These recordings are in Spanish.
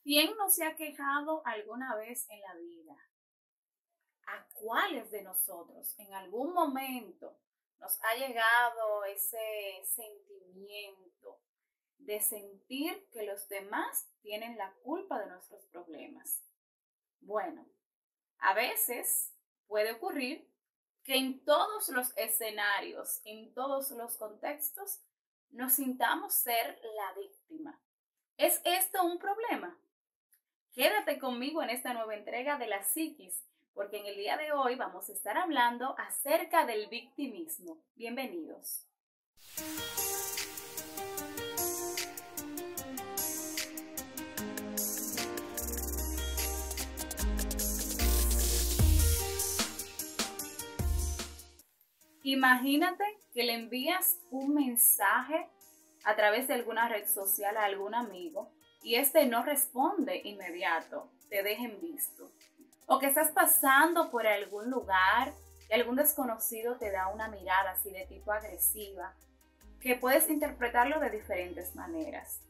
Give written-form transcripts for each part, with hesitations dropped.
¿Quién no se ha quejado alguna vez en la vida? ¿A cuáles de nosotros en algún momento nos ha llegado ese sentimiento de sentir que los demás tienen la culpa de nuestros problemas? Bueno, a veces puede ocurrir que en todos los escenarios, en todos los contextos, nos sintamos ser la víctima. ¿Es esto un problema? Quédate conmigo en esta nueva entrega de la psiquis, porque en el día de hoy vamos a estar hablando acerca del victimismo. Bienvenidos. Imagínate que le envías un mensaje a través de alguna red social a algún amigo y este no responde inmediato, te deja en visto. O que estás pasando por algún lugar y algún desconocido te da una mirada así de tipo agresiva, que puedes interpretarlo de diferentes maneras.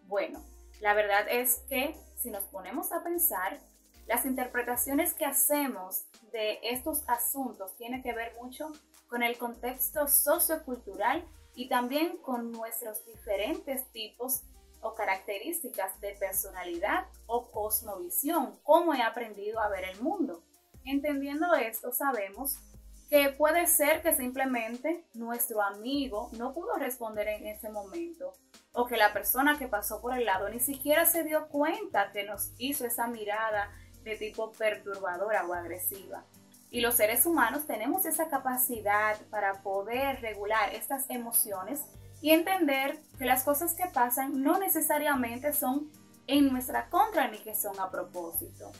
Bueno, la verdad es que si nos ponemos a pensar, las interpretaciones que hacemos de estos asuntos tienen que ver mucho con el contexto sociocultural y también con nuestros diferentes tipos o características de personalidad o cosmovisión, cómo he aprendido a ver el mundo. Entendiendo esto, sabemos que puede ser que simplemente nuestro amigo no pudo responder en ese momento, o que la persona que pasó por el lado ni siquiera se dio cuenta que nos hizo esa mirada de tipo perturbadora o agresiva. Y los seres humanos tenemos esa capacidad para poder regular estas emociones y entender que las cosas que pasan no necesariamente son en nuestra contra ni que son a propósito.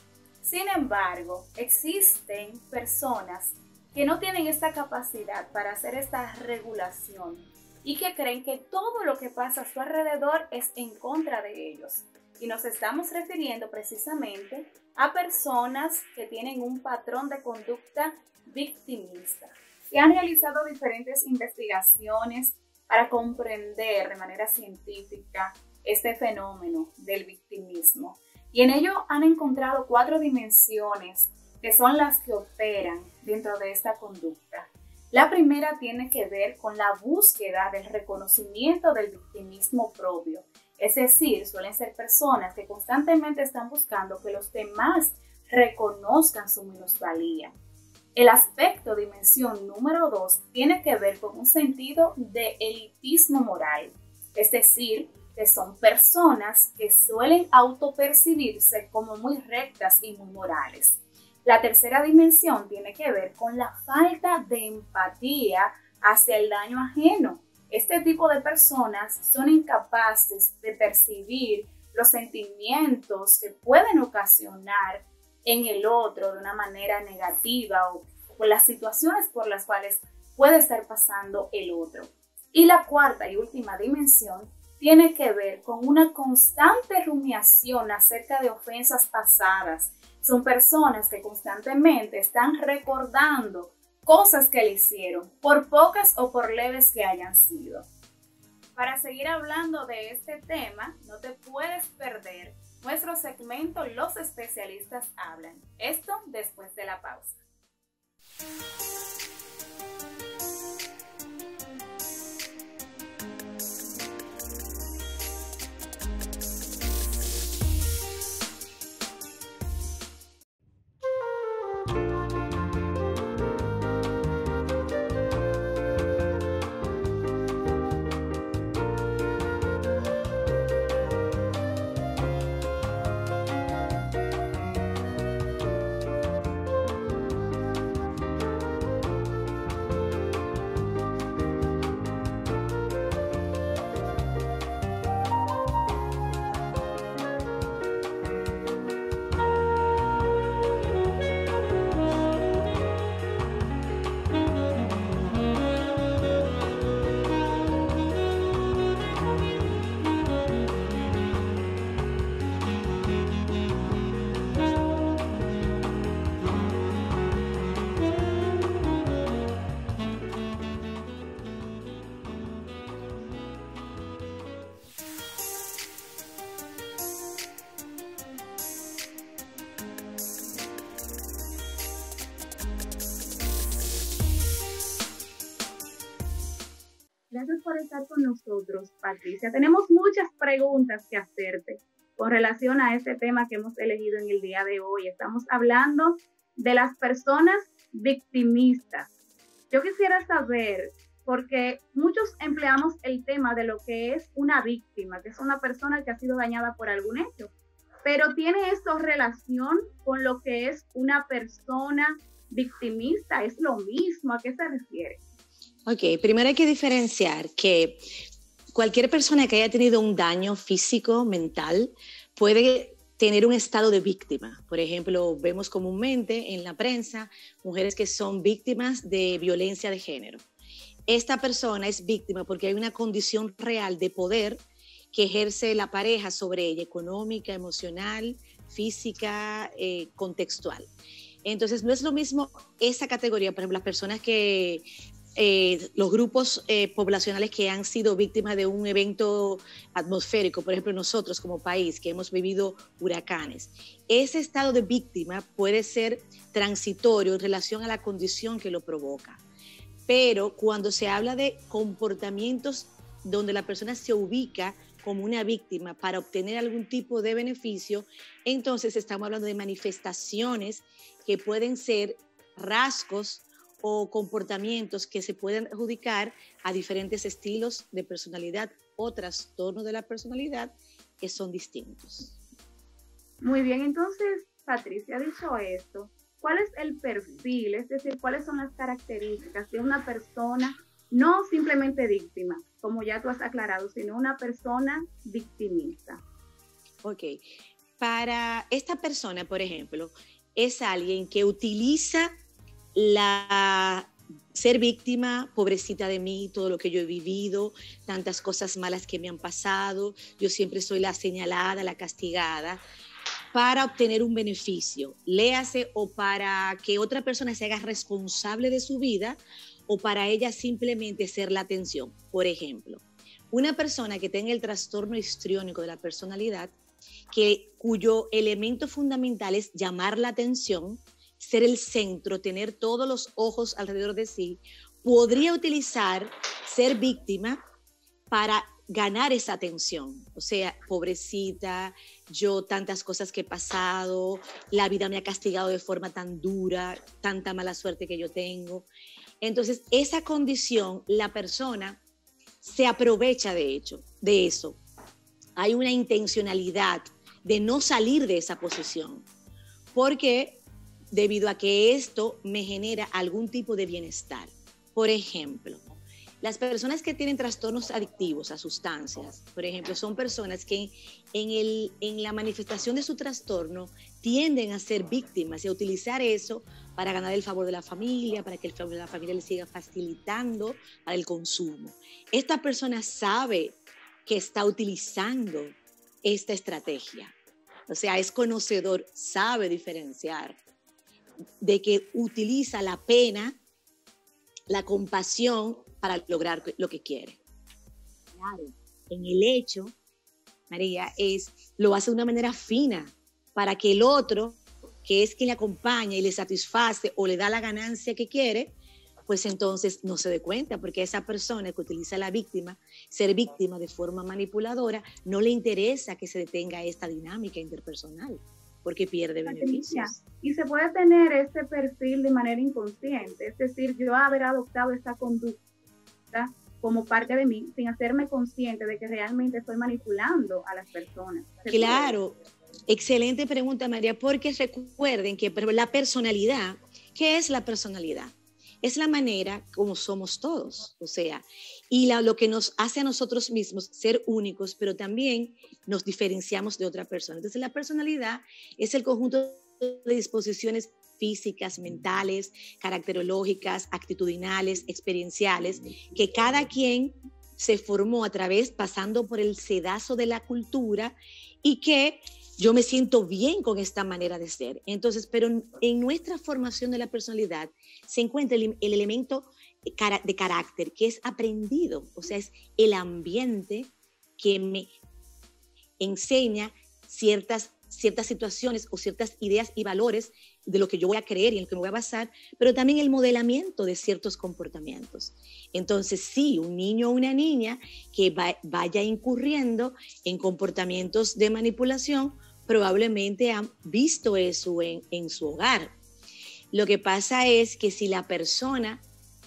Sin embargo, existen personas que no tienen esta capacidad para hacer esta regulación y que creen que todo lo que pasa a su alrededor es en contra de ellos. Y nos estamos refiriendo precisamente a personas que tienen un patrón de conducta victimista. Y han realizado diferentes investigaciones para comprender de manera científica este fenómeno del victimismo. Y en ello han encontrado 4 dimensiones que son las que operan dentro de esta conducta. La primera tiene que ver con la búsqueda del reconocimiento del victimismo propio. Es decir, suelen ser personas que constantemente están buscando que los demás reconozcan su minusvalía. El aspecto dimensión número 2 tiene que ver con un sentido de elitismo moral, es decir, que son personas que suelen autopercibirse como muy rectas y muy morales. La tercera dimensión tiene que ver con la falta de empatía hacia el daño ajeno. Este tipo de personas son incapaces de percibir los sentimientos que pueden ocasionar en el otro de una manera negativa o por las situaciones por las cuales puede estar pasando el otro. Y la cuarta y última dimensión tiene que ver con una constante rumiación acerca de ofensas pasadas. Son personas que constantemente están recordando cosas que le hicieron, por pocas o por leves que hayan sido. Para seguir hablando de este tema, no te puedes perder nuestro segmento Los especialistas hablan. Esto después de la pausa. Gracias por estar con nosotros, Patricia. Tenemos muchas preguntas que hacerte con relación a este tema que hemos elegido en el día de hoy. Estamos hablando de las personas victimistas. Yo quisiera saber, porque muchos empleamos el tema de lo que es una víctima, que es una persona que ha sido dañada por algún hecho, pero ¿tiene esto relación con lo que es una persona victimista? ¿Es lo mismo? ¿A qué se refiere? Ok, primero hay que diferenciar que cualquier persona que haya tenido un daño físico, mental, puede tener un estado de víctima. Por ejemplo, vemos comúnmente en la prensa mujeres que son víctimas de violencia de género. Esta persona es víctima porque hay una condición real de poder que ejerce la pareja sobre ella, económica, emocional, física, contextual. Entonces, no es lo mismo esa categoría, por ejemplo, las personas que los grupos poblacionales que han sido víctimas de un evento atmosférico, por ejemplo nosotros como país que hemos vivido huracanes. Ese estado de víctima puede ser transitorio en relación a la condición que lo provoca, pero cuando se habla de comportamientos donde la persona se ubica como una víctima para obtener algún tipo de beneficio, entonces estamos hablando de manifestaciones que pueden ser rasgos o comportamientos que se pueden adjudicar a diferentes estilos de personalidad o trastornos de la personalidad que son distintos. Muy bien, entonces, Patricia, dicho esto, ¿cuál es el perfil? Es decir, ¿cuáles son las características de una persona no simplemente víctima, como ya tú has aclarado, sino una persona victimista? Ok, para esta persona, por ejemplo, es alguien que utiliza ser víctima, pobrecita de mí, todo lo que yo he vivido, tantas cosas malas que me han pasado, yo siempre soy la señalada, la castigada, para obtener un beneficio, léase o para que otra persona se haga responsable de su vida o para ella simplemente ser la atención. Por ejemplo, una persona que tenga el trastorno histriónico de la personalidad, cuyo elemento fundamental es llamar la atención, ser el centro, tener todos los ojos alrededor de sí, podría utilizar ser víctima para ganar esa atención. O sea, pobrecita, yo tantas cosas que he pasado, la vida me ha castigado de forma tan dura, tanta mala suerte que yo tengo. Entonces, esa condición, la persona se aprovecha de eso. Hay una intencionalidad de no salir de esa posición, porque debido a que esto me genera algún tipo de bienestar. Por ejemplo, las personas que tienen trastornos adictivos a sustancias, por ejemplo, son personas que en la manifestación de su trastorno tienden a ser víctimas y a utilizar eso para ganar el favor de la familia, para que el favor de la familia le siga facilitando para el consumo. Esta persona sabe que está utilizando esta estrategia. O sea, es conocedor, sabe diferenciar de que utiliza la pena, la compasión para lograr lo que quiere. Claro, en el hecho, María, lo hace de una manera fina para que el otro, que es quien le acompaña y le satisface o le da la ganancia que quiere, pues entonces no se dé cuenta, porque a esa persona que utiliza ser víctima de forma manipuladora, no le interesa que se detenga esta dinámica interpersonal, porque pierde beneficios. Y se puede tener este perfil de manera inconsciente, es decir, yo haber adoptado esta conducta como parte de mí sin hacerme consciente de que realmente estoy manipulando a las personas. Claro, excelente pregunta, María, porque recuerden que la personalidad, ¿qué es la personalidad? Es la manera como somos todos, o sea, y lo que nos hace a nosotros mismos ser únicos, pero también nos diferenciamos de otra persona. Entonces, la personalidad es el conjunto de disposiciones físicas, mentales, caracterológicas, actitudinales, experienciales, que cada quien se formó pasando por el sedazo de la cultura y que yo me siento bien con esta manera de ser. Entonces, pero en nuestra formación de la personalidad se encuentra el elemento de carácter que es aprendido, o sea, es el ambiente que me enseña ciertas ciertas situaciones o ciertas ideas y valores de lo que yo voy a creer y en lo que me voy a basar, pero también el modelamiento de ciertos comportamientos. Entonces, sí, un niño o una niña que vaya incurriendo en comportamientos de manipulación, probablemente han visto eso en su hogar. Lo que pasa es que si la persona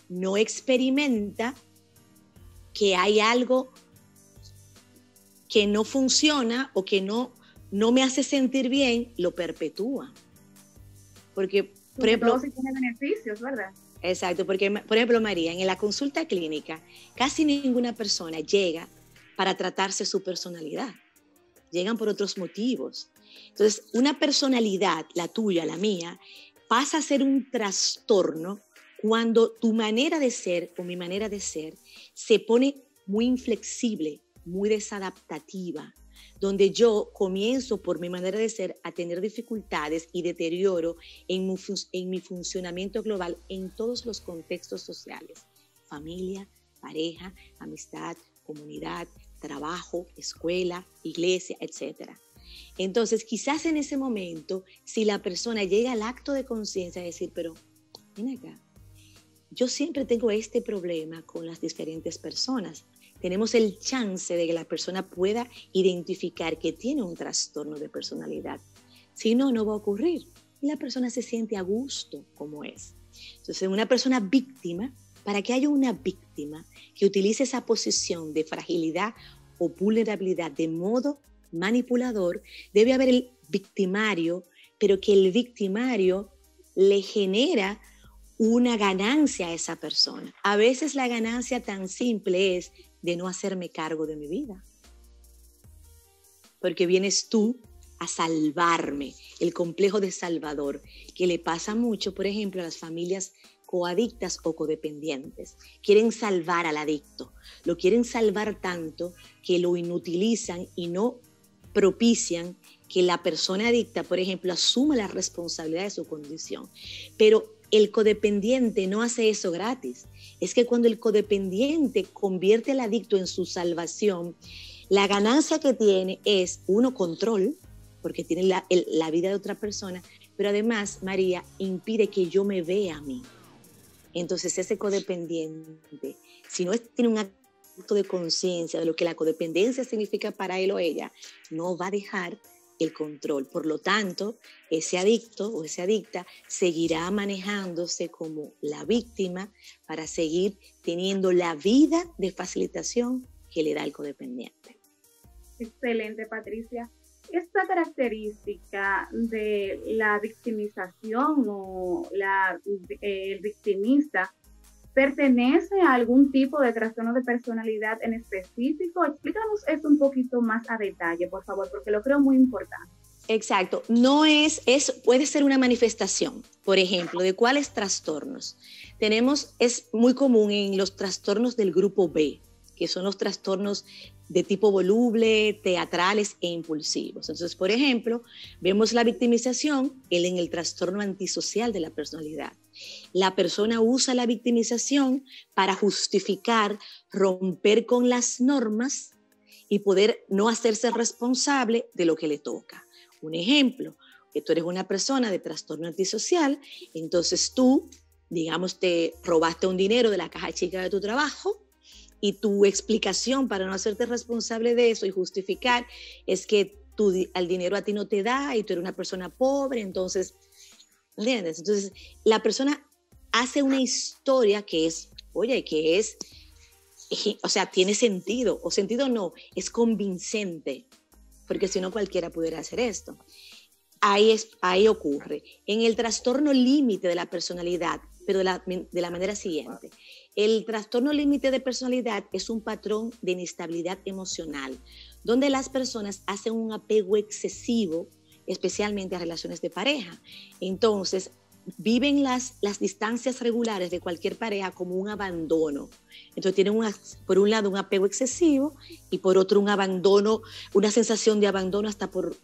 no experimenta que hay algo que no funciona o que no me hace sentir bien, lo perpetúa. Porque, por ejemplo, todo sí tiene beneficios, ¿verdad? Exacto, porque, por ejemplo, María, en la consulta clínica, casi ninguna persona llega para tratarse su personalidad. Llegan por otros motivos. Entonces, una personalidad, la tuya, la mía, pasa a ser un trastorno cuando tu manera de ser o mi manera de ser se pone muy inflexible, muy desadaptativa, donde yo comienzo por mi manera de ser a tener dificultades y deterioro en mi funcionamiento global en todos los contextos sociales, familia, pareja, amistad, comunidad, trabajo, escuela, iglesia, etc. Entonces, quizás en ese momento, si la persona llega al acto de conciencia de decir, pero ven acá, yo siempre tengo este problema con las diferentes personas. Tenemos el chance de que la persona pueda identificar que tiene un trastorno de personalidad. Si no, no va a ocurrir. Y la persona se siente a gusto como es. Entonces, una persona víctima, para que haya una víctima que utilice esa posición de fragilidad o vulnerabilidad de modo manipulador, debe haber el victimario, pero que el victimario le genera una ganancia a esa persona. A veces la ganancia tan simple es de no hacerme cargo de mi vida. Porque vienes tú a salvarme, el complejo de salvador, que le pasa mucho, por ejemplo, a las familias coadictas o codependientes. Quieren salvar al adicto, lo quieren salvar tanto que lo inutilizan y no propician que la persona adicta, por ejemplo, asuma la responsabilidad de su condición. Pero el codependiente no hace eso gratis. Es que cuando el codependiente convierte al adicto en su salvación, la ganancia que tiene es, uno, control, porque tiene la vida de otra persona, pero además, María, impide que yo me vea a mí. Entonces, ese codependiente, si no tiene un acto de conciencia de lo que la codependencia significa para él o ella, no va a dejar el control. Por lo tanto, ese adicto o esa adicta seguirá manejándose como la víctima para seguir teniendo la vida de facilitación que le da el codependiente. Excelente, Patricia. Esta característica de la victimización o el victimista, ¿pertenece a algún tipo de trastorno de personalidad en específico? Explícanos esto un poquito más a detalle, por favor, porque lo creo muy importante. Exacto. Puede ser una manifestación, por ejemplo, ¿de cuáles trastornos? Es muy común en los trastornos del grupo B, que son los trastornos de tipo voluble, teatrales e impulsivos. Entonces, por ejemplo, vemos la victimización en el trastorno antisocial de la personalidad. La persona usa la victimización para justificar, romper con las normas y poder no hacerse responsable de lo que le toca. Un ejemplo, que tú eres una persona de trastorno antisocial, entonces tú, digamos, te robaste un dinero de la caja chica de tu trabajo, y tu explicación para no hacerte responsable de eso y justificar es que el dinero a ti no te da y tú eres una persona pobre, entonces, ¿entiendes? Entonces, la persona hace una historia que es, o sea, tiene sentido, o sentido no, es convincente, porque si no cualquiera pudiera hacer esto. Ahí ocurre. En el trastorno límite de la personalidad, pero de la manera siguiente. El trastorno límite de personalidad es un patrón de inestabilidad emocional, donde las personas hacen un apego excesivo, especialmente a relaciones de pareja. Entonces, viven las distancias regulares de cualquier pareja como un abandono. Entonces, tienen por un lado un apego excesivo y por otro un abandono, una sensación de abandono hasta por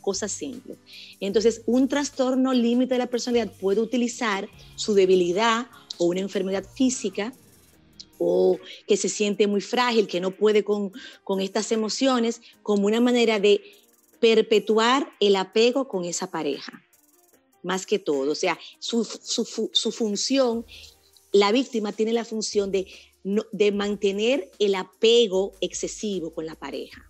cosas simples. Entonces, un trastorno límite de la personalidad puede utilizar su debilidad o una enfermedad física o que se siente muy frágil, que no puede con estas emociones, como una manera de perpetuar el apego con esa pareja, más que todo. O sea, su función, la víctima tiene la función de mantener el apego excesivo con la pareja.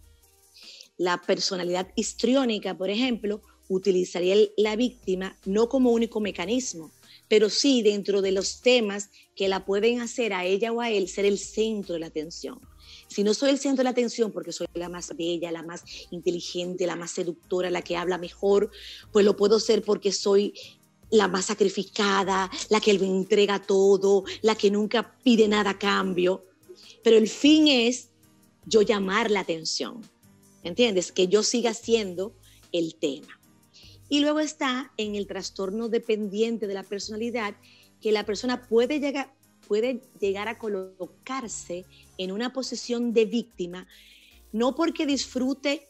La personalidad histriónica, por ejemplo, utilizaría la víctima no como único mecanismo, pero sí dentro de los temas que la pueden hacer a ella o a él ser el centro de la atención. Si no soy el centro de la atención porque soy la más bella, la más inteligente, la más seductora, la que habla mejor, pues lo puedo ser porque soy la más sacrificada, la que me entrega todo, la que nunca pide nada a cambio. Pero el fin es yo llamar la atención, ¿entiendes? Que yo siga siendo el tema. Y luego está en el trastorno dependiente de la personalidad, que la persona puede llegar a colocarse en una posición de víctima, no porque disfrute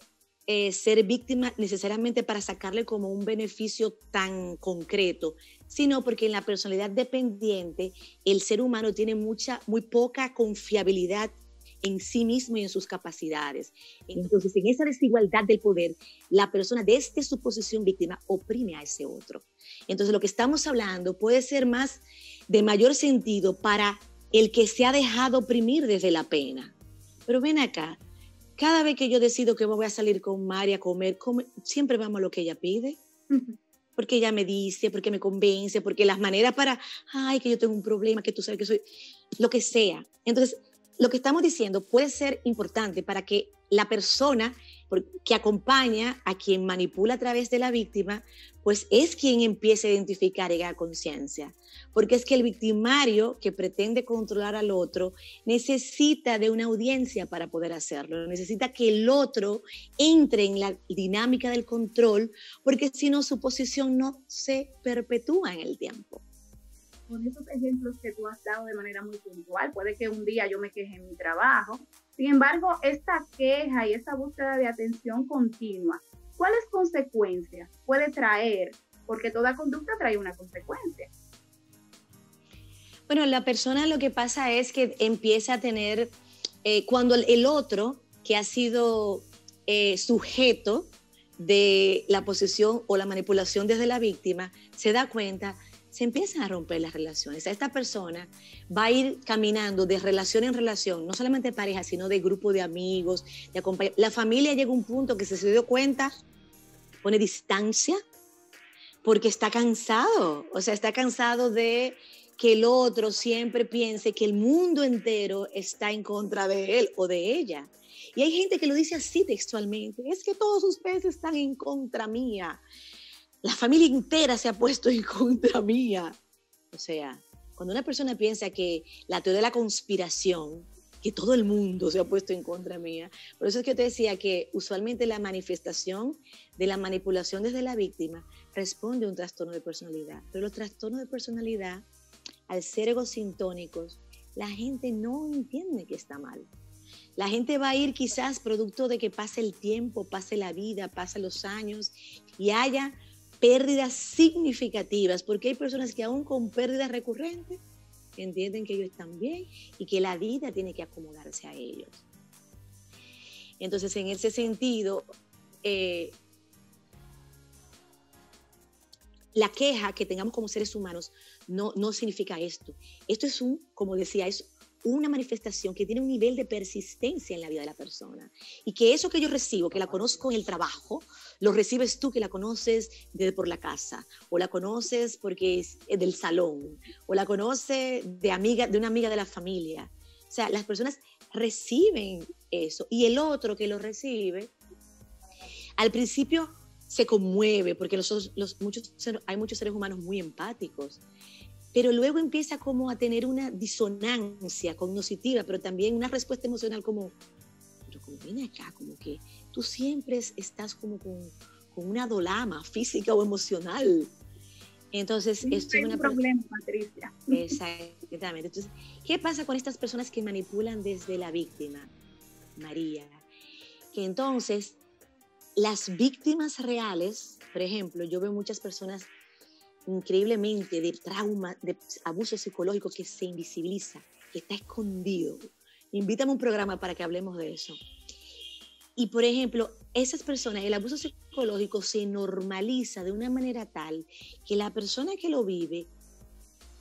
ser víctima necesariamente para sacarle como un beneficio tan concreto, sino porque en la personalidad dependiente el ser humano tiene muy poca confiabilidad en sí mismo y en sus capacidades. Entonces, en esa desigualdad del poder, la persona desde su posición víctima oprime a ese otro. Entonces, lo que estamos hablando puede ser más de mayor sentido para el que se ha dejado oprimir desde la pena. Pero ven acá, cada vez que yo decido que voy a salir con Mari a comer, siempre vamos a lo que ella pide. Porque ella me dice, porque me convence, porque las maneras para, ay, que yo tengo un problema, que tú sabes que soy, lo que sea. Entonces, lo que estamos diciendo puede ser importante para que la persona que acompaña a quien manipula a través de la víctima, pues es quien empiece a identificar y a conciencia. Porque es que el victimario que pretende controlar al otro necesita de una audiencia para poder hacerlo, necesita que el otro entre en la dinámica del control, porque si no su posición no se perpetúa en el tiempo. Con esos ejemplos que tú has dado de manera muy puntual, puede que un día yo me queje en mi trabajo. Sin embargo, esta queja y esta búsqueda de atención continua, ¿cuáles consecuencias puede traer? Porque toda conducta trae una consecuencia. Bueno, la persona lo que pasa es que empieza a tener, cuando el otro que ha sido sujeto de la posición o la manipulación desde la víctima, se da cuenta, se empiezan a romper las relaciones. Esta persona va a ir caminando de relación en relación, no solamente de pareja, sino de grupo de amigos, de acompañantes. La familia llega a un punto que se dio cuenta, pone distancia, porque está cansado. O sea, está cansado de que el otro siempre piense que el mundo entero está en contra de él o de ella. Y hay gente que lo dice así textualmente, es que todos ustedes están en contra mía. La familia entera se ha puesto en contra mía. O sea, cuando una persona piensa que la teoría de la conspiración, que todo el mundo se ha puesto en contra mía, por eso es que yo te decía que usualmente la manifestación de la manipulación desde la víctima responde a un trastorno de personalidad. Pero los trastornos de personalidad, al ser egosintónicos, la gente no entiende que está mal. La gente va a ir quizás producto de que pase el tiempo, pase la vida, pasen los años y haya pérdidas significativas, porque hay personas que aún con pérdidas recurrentes entienden que ellos están bien y que la vida tiene que acomodarse a ellos. Entonces, en ese sentido, la queja que tengamos como seres humanos no significa esto. Esto es como decía, es una manifestación que tiene un nivel de persistencia en la vida de la persona. Y que eso que yo recibo, que la conozco en el trabajo, lo recibes tú que la conoces por la casa, o la conoces porque es del salón, o la conoces de una amiga de la familia. O sea, las personas reciben eso y el otro que lo recibe, al principio se conmueve porque hay muchos seres humanos muy empáticos, pero luego empieza como a tener una disonancia cognitiva, pero también una respuesta emocional como ven acá, como que tú siempre estás como con una dolama física o emocional. Entonces, sí, esto es un problema, Patricia. Exactamente. Entonces, ¿qué pasa con estas personas que manipulan desde la víctima, María? Que entonces, las víctimas reales, por ejemplo, yo veo muchas personas increíblemente de trauma, de abuso psicológico que se invisibiliza, que está escondido. Invítame a un programa para que hablemos de eso. Y, por ejemplo, esas personas, el abuso psicológico se normaliza de una manera tal que la persona que lo vive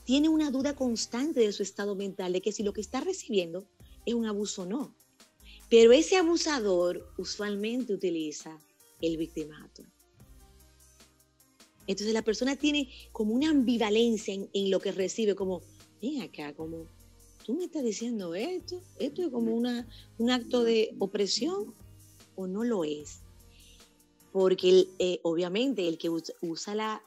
tiene una duda constante de su estado mental, de que si lo que está recibiendo es un abuso o no. Pero ese abusador usualmente utiliza el victimato. Entonces la persona tiene como una ambivalencia en lo que recibe, como, ven acá, como, tú me estás diciendo esto es como un acto de opresión o no lo es. Porque obviamente el que usa la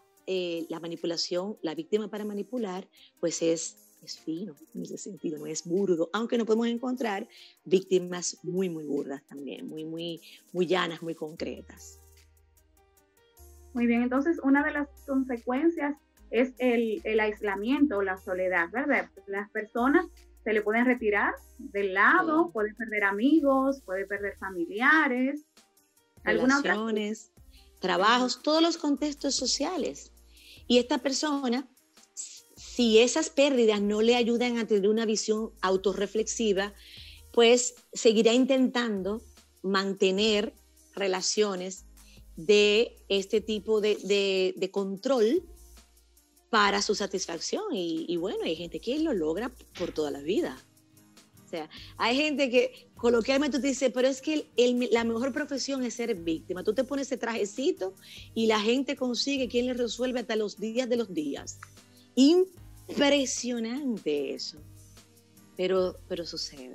manipulación, la víctima para manipular, pues es fino en ese sentido, no es burdo, aunque no podemos encontrar víctimas muy, muy burdas también, muy, muy, muy llanas, muy concretas. Muy bien, entonces una de las consecuencias es el aislamiento, la soledad, ¿verdad? Las personas se le pueden retirar del lado, sí. Puede perder amigos, puede perder familiares, relaciones, trabajos, todos los contextos sociales. Y esta persona, si esas pérdidas no le ayudan a tener una visión autorreflexiva, pues seguirá intentando mantener relaciones de este tipo de control para su satisfacción. Y bueno, hay gente que lo logra por toda la vida. O sea, hay gente que coloquialmente te dice, pero es que la mejor profesión es ser víctima. Tú te pones ese trajecito y la gente consigue quien le resuelve hasta los días de los días. Impresionante eso. Pero sucede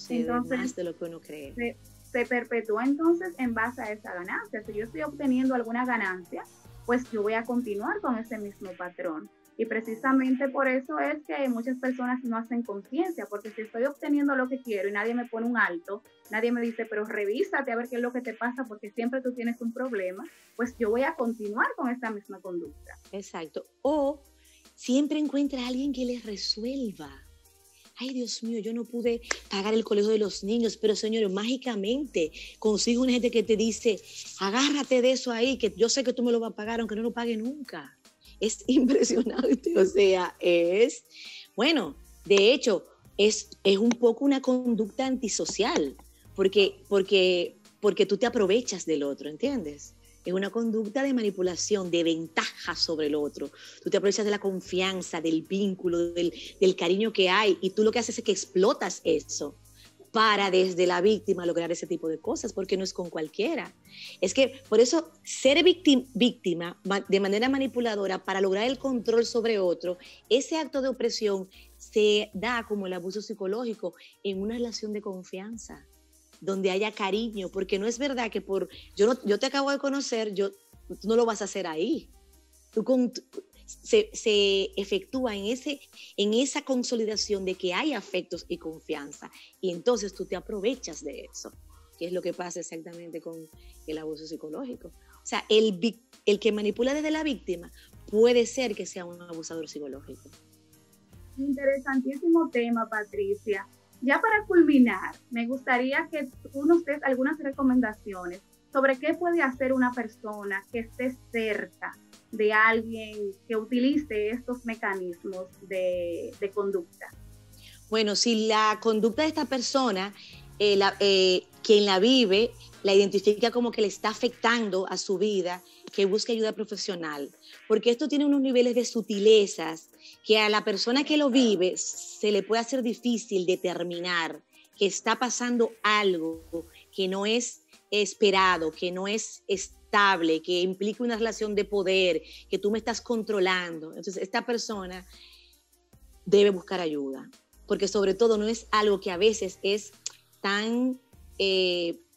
entonces, más de lo que uno cree. Se perpetúa entonces en base a esa ganancia. Si yo estoy obteniendo alguna ganancia, pues yo voy a continuar con ese mismo patrón. Y precisamente por eso es que muchas personas no hacen conciencia, porque si estoy obteniendo lo que quiero y nadie me pone un alto, nadie me dice, pero revísate a ver qué es lo que te pasa, porque siempre tú tienes un problema, pues yo voy a continuar con esta misma conducta. Exacto. O siempre encuentra a alguien que les resuelva. Ay, Dios mío, yo no pude pagar el colegio de los niños, pero señores, mágicamente consigo una gente que te dice, agárrate de eso ahí, que yo sé que tú me lo vas a pagar, aunque no lo pague nunca. Es impresionante, o sea, bueno, de hecho, es un poco una conducta antisocial, porque tú te aprovechas del otro, ¿entiendes? Es una conducta de manipulación, de ventaja sobre el otro. Tú te aprovechas de la confianza, del vínculo, del cariño que hay, y tú lo que haces es que explotas eso para desde la víctima lograr ese tipo de cosas, porque no es con cualquiera. Es que por eso ser víctima de manera manipuladora para lograr el control sobre otro, ese acto de opresión se da como el abuso psicológico en una relación de confianza, donde haya cariño, porque no es verdad que yo te acabo de conocer, tú no lo vas a hacer ahí. Se efectúa en esa consolidación de que hay afectos y confianza, y entonces tú te aprovechas de eso, que es lo que pasa exactamente con el abuso psicológico. O sea, el que manipula desde la víctima puede ser que sea un abusador psicológico. Interesantísimo tema, Patricia. Ya para culminar, me gustaría que tú nos des algunas recomendaciones sobre qué puede hacer una persona que esté cerca de alguien que utilice estos mecanismos de conducta. Bueno, si la conducta de esta persona, quien la vive, la identifica como que le está afectando a su vida, que busque ayuda profesional, porque esto tiene unos niveles de sutilezas que a la persona que lo vive se le puede hacer difícil determinar que está pasando algo que no es esperado, que no es estable, que implica una relación de poder, que tú me estás controlando. Entonces, esta persona debe buscar ayuda, porque sobre todo no es algo que a veces es tan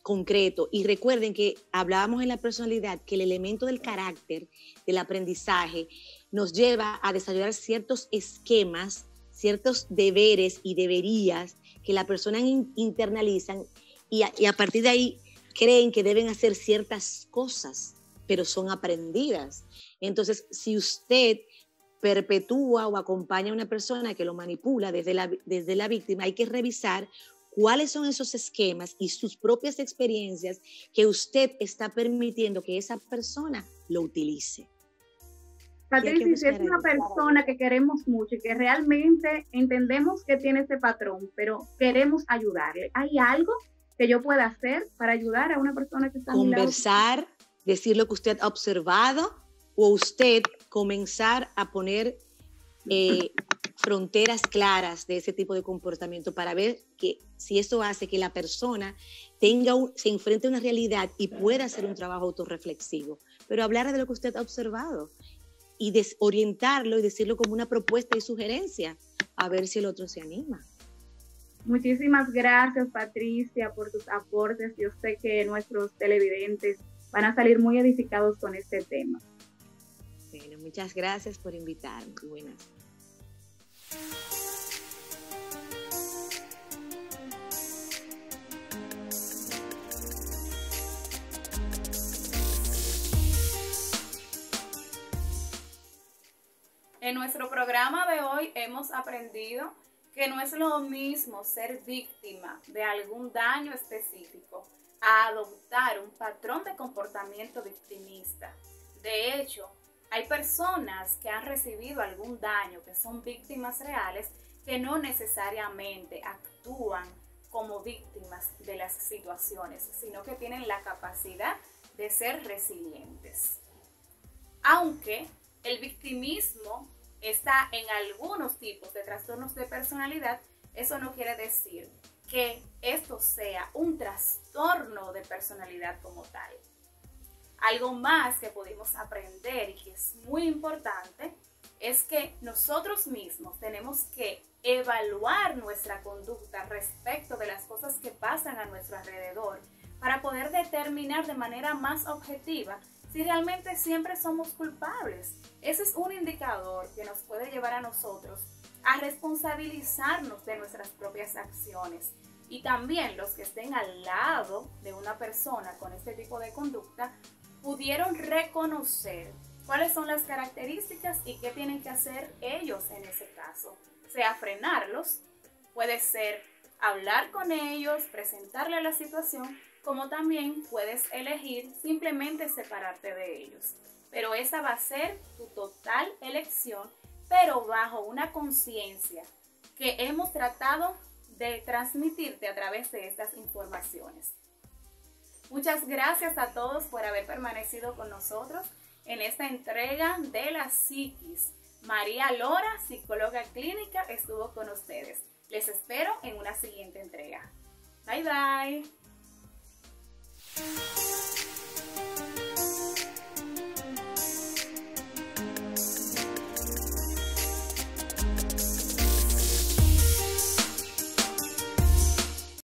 concreto. Y recuerden que hablábamos en la personalidad que el elemento del carácter, del aprendizaje, nos lleva a desarrollar ciertos esquemas, ciertos deberes y deberías que la persona internalizan y a partir de ahí creen que deben hacer ciertas cosas, pero son aprendidas. Entonces, si usted perpetúa o acompaña a una persona que lo manipula desde la víctima, hay que revisar cuáles son esos esquemas y sus propias experiencias que usted está permitiendo que esa persona lo utilice. Patricia, si es una persona que queremos mucho y que realmente entendemos que tiene ese patrón, pero queremos ayudarle, ¿hay algo que yo pueda hacer para ayudar a una persona que está a mi lado? Conversar, decir lo que usted ha observado, o usted comenzar a poner fronteras claras de ese tipo de comportamiento para ver que si eso hace que la persona se enfrente a una realidad y pueda hacer un trabajo autorreflexivo. Pero hablar de lo que usted ha observado y desorientarlo y decirlo como una propuesta y sugerencia, a ver si el otro se anima. Muchísimas gracias, Patricia, por tus aportes. Yo sé que nuestros televidentes van a salir muy edificados con este tema. Bueno, muchas gracias por invitarme. Buenas. En nuestro programa de hoy hemos aprendido que no es lo mismo ser víctima de algún daño específico a adoptar un patrón de comportamiento victimista. De hecho, hay personas que han recibido algún daño, que son víctimas reales, que no necesariamente actúan como víctimas de las situaciones, sino que tienen la capacidad de ser resilientes. Aunque el victimismo está en algunos tipos de trastornos de personalidad, eso no quiere decir que esto sea un trastorno de personalidad como tal. Algo más que pudimos aprender y que es muy importante es que nosotros mismos tenemos que evaluar nuestra conducta respecto de las cosas que pasan a nuestro alrededor para poder determinar de manera más objetiva si realmente siempre somos culpables. Ese es un indicador que nos puede llevar a nosotros a responsabilizarnos de nuestras propias acciones. Y también los que estén al lado de una persona con este tipo de conducta pudieron reconocer cuáles son las características y qué tienen que hacer ellos en ese caso. Sea frenarlos, puede ser hablar con ellos, presentarle la situación, como también puedes elegir simplemente separarte de ellos. Pero esa va a ser tu total elección, pero bajo una conciencia que hemos tratado de transmitirte a través de estas informaciones. Muchas gracias a todos por haber permanecido con nosotros en esta entrega de la psiquis. María Lora, psicóloga clínica, estuvo con ustedes. Les espero en una siguiente entrega. Bye bye.